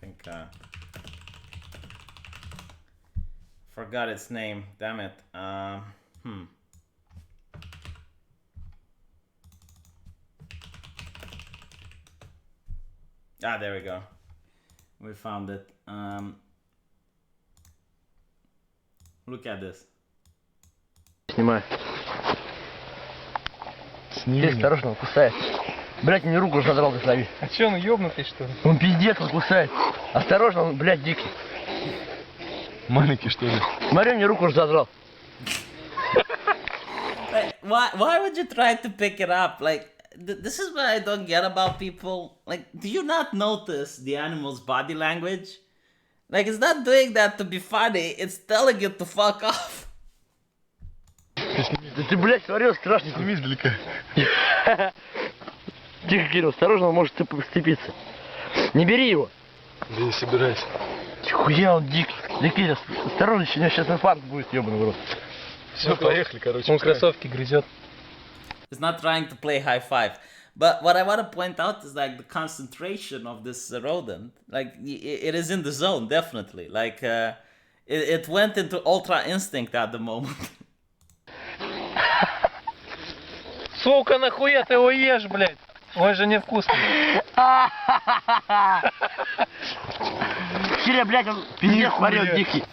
think forgot its name. Damn it. Ah, there we go. We found it. Look at this. Снимай. Здесь осторожно, он кусает. Блять, мне руку задрал, ты слови. А че, он ёбнутый, что ли? Он пиздец, он кусает. Осторожно, он, блядь, дикий. Маленький, что ли? Смотри, мне руку уже задрал. Like, why would you try to pick it up? Like, this is what I don't get about people. Like, do you not notice the animal's body language? Like, it's not doing that to be funny. It's telling you to fuck off. Да ты, блядь, смотрел, страшно. Сними издалека. Тихо, Кирилл, осторожно, он может сцепиться. Не бери его. Да не собираюсь. Хуя он дикий. Да, Кирилл, осторожно, сейчас инфаркт будет, ебаный в рот. Все, поехали, короче. Он кроссовки грызет. It's not trying to play high five. But what I want to point out is like the concentration of this rodent. Like it is in the zone, definitely. Like it went into ultra instinct at the moment. Сука, нахуя ты его ешь, блядь? Он же невкусный. Кирилл, блядь, он пиздец, смотри, он дикий.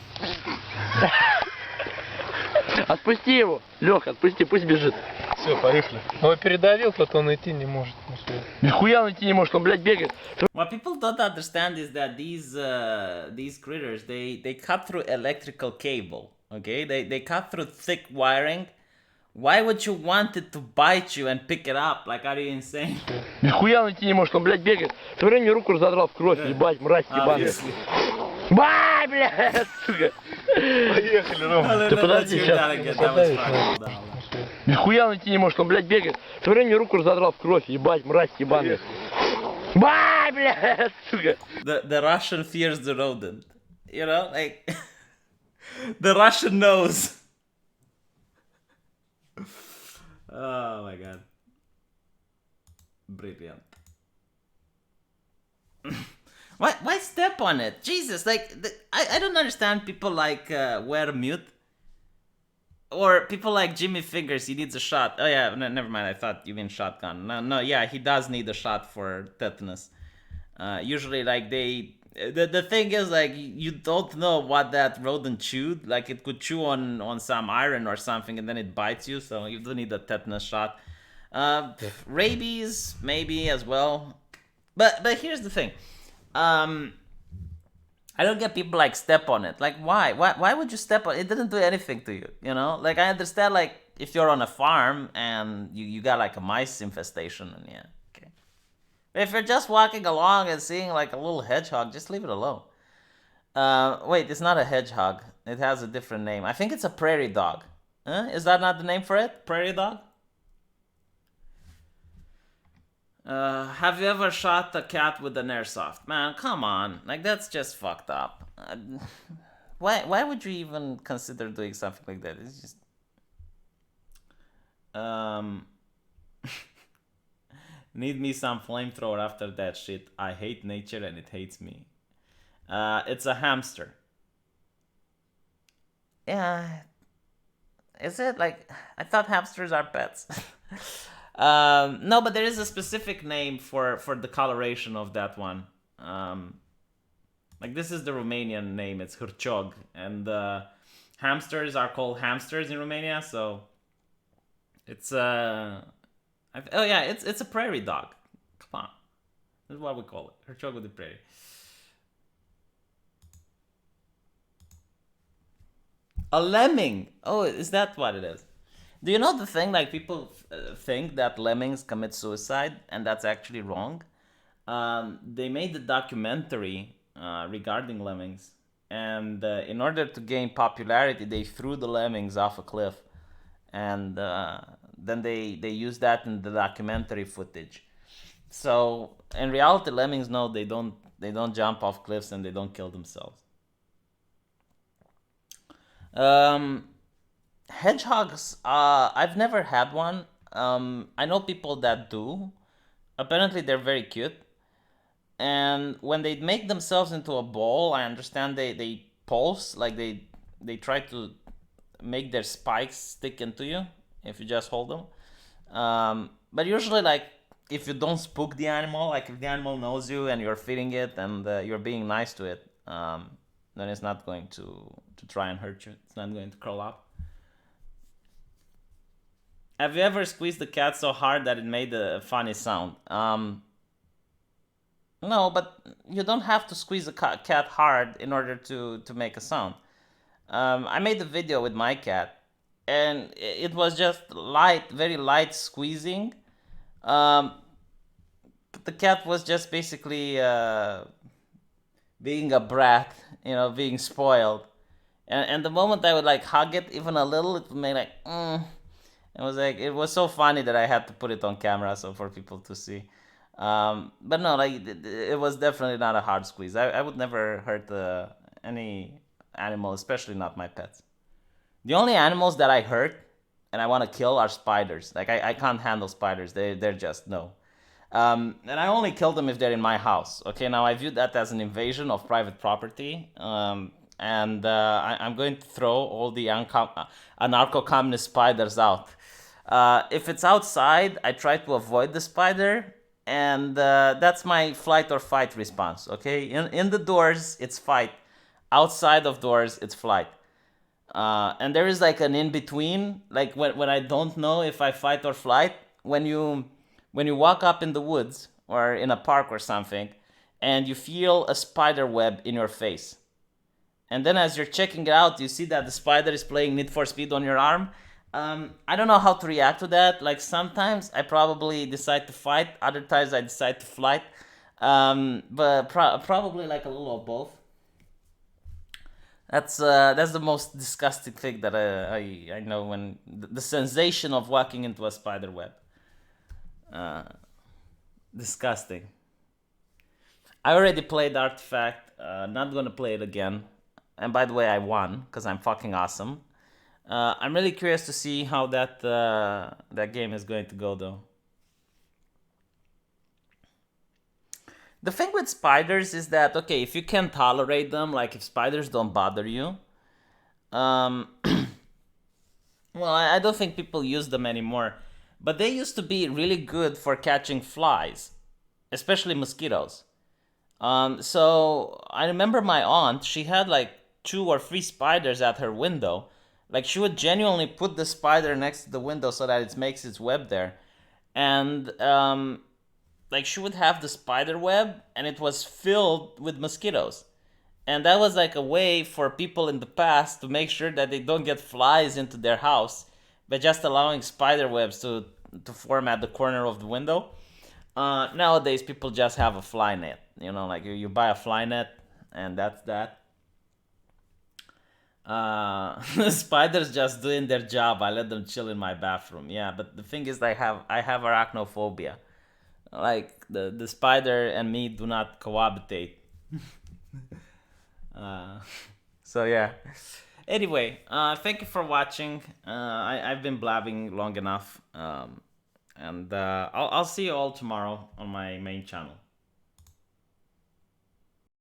Отпусти его, Лех, отпусти, пусть бежит. Все, поехали. Его передавил, то он идти не может. Нихуя он идти не может, он, блядь, бегает. What people don't understand is that these critters they cut through electrical cable. Okay, they cut through thick wiring. Why would you want it to bite you and pick it up? Like, are you insane? Нихуя он идти не может, он, блядь, бегает. Смотри, мне руку задрал в кровь, ебать, мразь ебаная. Бай, блядь, сука. Поехали, Рома. Ты подожди, сейчас. Нихуя он идти не может, он, блядь, бегает. Смотри, мне руку задрал в кровь, ебать, мразь ебаная. Бай, блядь, сука. The Russian fears the rodent. You know, like the Russian knows. Oh my god. Brilliant. Why step on it? Jesus, like I don't understand people like wear mute. Or people like Jimmy Fingers, he needs a shot. Oh yeah, never mind, I thought you mean shotgun. No, yeah, he does need a shot for tetanus. Usually like the thing is like you don't know what that rodent chewed. Like it could chew on some iron or something and then it bites you, so you do need a tetanus shot. Rabies maybe as well. But here's the thing. I don't get people like step on it. Like why would you step on it? It didn't do anything to you, you know? Like I understand like if you're on a farm and you got like a mice infestation and yeah, okay. If you're just walking along and seeing like a little hedgehog, just leave it alone. Wait, it's not a hedgehog. It has a different name. I think it's a prairie dog. Is that not the name for it? Prairie dog? Have you ever shot a cat with an airsoft? Man, come on. Like, that's just fucked up. Why would you even consider doing something like that? It's just... Need me some flamethrower after that shit. I hate nature and it hates me. It's a hamster. Yeah. Is it? Like, I thought hamsters are pets. No, but there is a specific name for the coloration of that one. Like, this is the Romanian name. It's Hârciog. And hamsters are called hamsters in Romania, so... It's it's a prairie dog. Come on. That's what we call it. Hârciog with the prairie. A lemming. Oh, is that what it is? Do you know the thing? Like, people think that lemmings commit suicide, and that's actually wrong. They made a documentary regarding lemmings, and in order to gain popularity, they threw the lemmings off a cliff, and then they used that in the documentary footage. So in reality, lemmings, no, they don't jump off cliffs and they don't kill themselves. Hedgehogs, I've never had one. I know people that do. Apparently they're very cute. And when they make themselves into a ball, I understand they pulse, like they try to make their spikes stick into you if you just hold them. But usually, like, if you don't spook the animal, like if the animal knows you and you're feeding it and you're being nice to it, then it's not going to try and hurt you. It's not going to curl up. Have you ever squeezed the cat so hard that it made a funny sound? No, but you don't have to squeeze a cat hard in order to make a sound. I made a video with my cat, and it was just light, very light squeezing. The cat was just basically being a brat, being spoiled. And the moment I would like hug it even a little, it would make like, It was so funny that I had to put it on camera so for people to see. But no, like, it was definitely not a hard squeeze. I would never hurt any animal, especially not my pets. The only animals that I hurt and I want to kill are spiders. Like, I can't handle spiders. They're just no. And I only kill them if they're in my house. Okay, now I view that as an invasion of private property. And I'm going to throw all the anarcho-communist spiders out. If it's outside, I try to avoid the spider, and that's my flight or fight response, okay? In the doors, it's fight. Outside of doors, it's flight. And there is like an in-between, like when I don't know if I fight or flight, when you walk up in the woods or in a park or something, and you feel a spider web in your face. And then as you're checking it out, you see that the spider is playing Need for Speed on your arm. I don't know how to react to that. Like, sometimes I probably decide to fight, other times I decide to flight. But probably like a little of both. That's the most disgusting thing that I know, when the sensation of walking into a spider web. Disgusting. I already played Artifact. Not gonna play it again. And by the way, I won because I'm fucking awesome. I'm really curious to see how that game is going to go, though. The thing with spiders is that, okay, if you can tolerate them, like if spiders don't bother you, well, I don't think people use them anymore, but they used to be really good for catching flies, especially mosquitoes. So I remember my aunt, she had like 2 or 3 spiders at her window. Like, she would genuinely put the spider next to the window so that it makes its web there. And, like, she would have the spider web, and it was filled with mosquitoes. And that was like a way for people in the past to make sure that they don't get flies into their house by just allowing spider webs to form at the corner of the window. Nowadays, people just have a fly net. You know, like you buy a fly net, and that's that. Spiders just doing their job. I let them chill in my bathroom. Yeah, but the thing is, I have arachnophobia. Like the spider and me do not cohabitate. So yeah. Anyway, thank you for watching. I've been blabbing long enough. And I'll see you all tomorrow on my main channel.